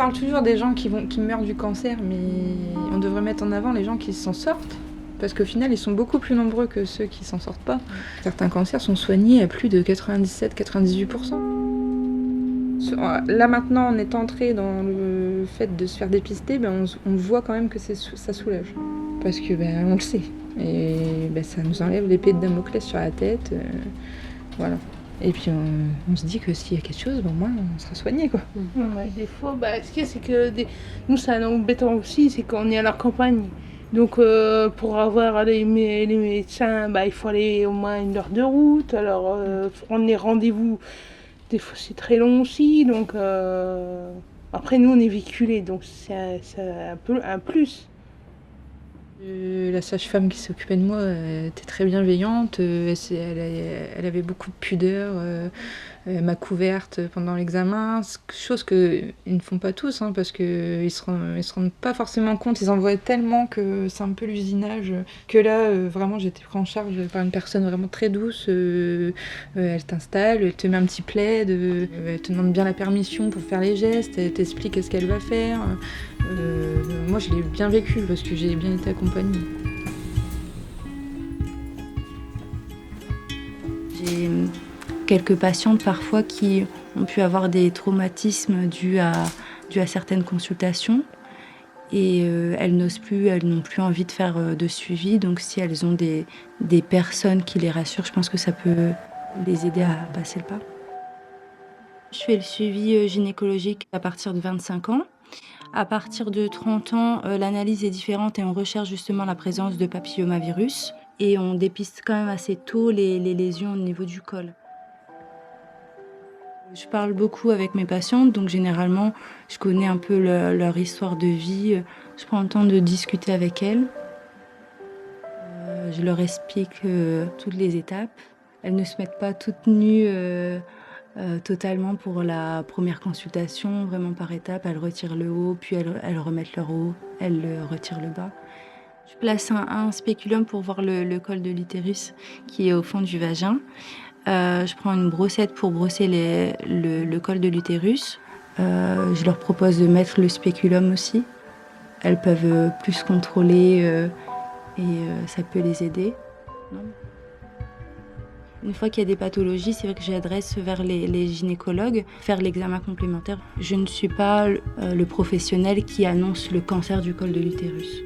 parle toujours des gens qui meurent du cancer, mais on devrait mettre en avant les gens qui s'en sortent. Parce qu'au final, ils sont beaucoup plus nombreux que ceux qui s'en sortent pas. Certains cancers sont soignés à plus de 97-98%. Là maintenant, on est entré dans le fait de se faire dépister, on voit quand même que ça soulage. Parce que on le sait. Et ça nous enlève l'épée de Damoclès sur la tête. Voilà. Et puis on se dit que s'il y a quelque chose, au moins on sera soigné, quoi. Ouais, des fois, ce qu'il y a, c'est que nous, c'est un embêtant aussi, c'est qu'on est à la campagne. Donc pour avoir les médecins, il faut aller au moins 1 heure de route. Alors prendre les rendez-vous, des fois c'est très long aussi. Donc après nous on est véhiculés, donc c'est un peu un plus. La sage-femme qui s'occupait de moi était très bienveillante, elle avait beaucoup de pudeur, elle m'a couverte pendant l'examen, chose qu'ils ne font pas tous, parce qu'ils ne se rendent pas forcément compte, ils en voient tellement que c'est un peu l'usinage, que là vraiment j'ai été prise en charge par une personne vraiment très douce, elle t'installe, elle te met un petit plaid, elle te demande bien la permission pour faire les gestes, elle t'explique ce qu'elle va faire. Moi je l'ai bien vécu parce que j'ai bien été accompagnée. J'ai quelques patientes parfois qui ont pu avoir des traumatismes dus à certaines consultations et elles n'ont plus envie de faire de suivi. Donc si elles ont des personnes qui les rassurent, je pense que ça peut les aider à passer le pas. Je fais le suivi gynécologique à partir de 25 ans. À partir de 30 ans, l'analyse est différente et on recherche justement la présence de papillomavirus. Et on dépiste quand même assez tôt les lésions au niveau du col. Je parle beaucoup avec mes patientes, donc généralement, je connais un peu leur histoire de vie. Je prends le temps de discuter avec elles. Je leur explique toutes les étapes. Elles ne se mettent pas toutes nues totalement pour la première consultation, vraiment par étapes. Elles retirent le haut, puis elles remettent leur haut, elles retirent le bas. Je place un spéculum pour voir le col de l'utérus qui est au fond du vagin. Je prends une brossette pour brosser le col de l'utérus. Je leur propose de mettre le spéculum aussi. Elles peuvent plus contrôler et ça peut les aider. Une fois qu'il y a des pathologies, c'est vrai que j'adresse vers les gynécologues, faire l'examen complémentaire. Je ne suis pas le professionnel qui annonce le cancer du col de l'utérus.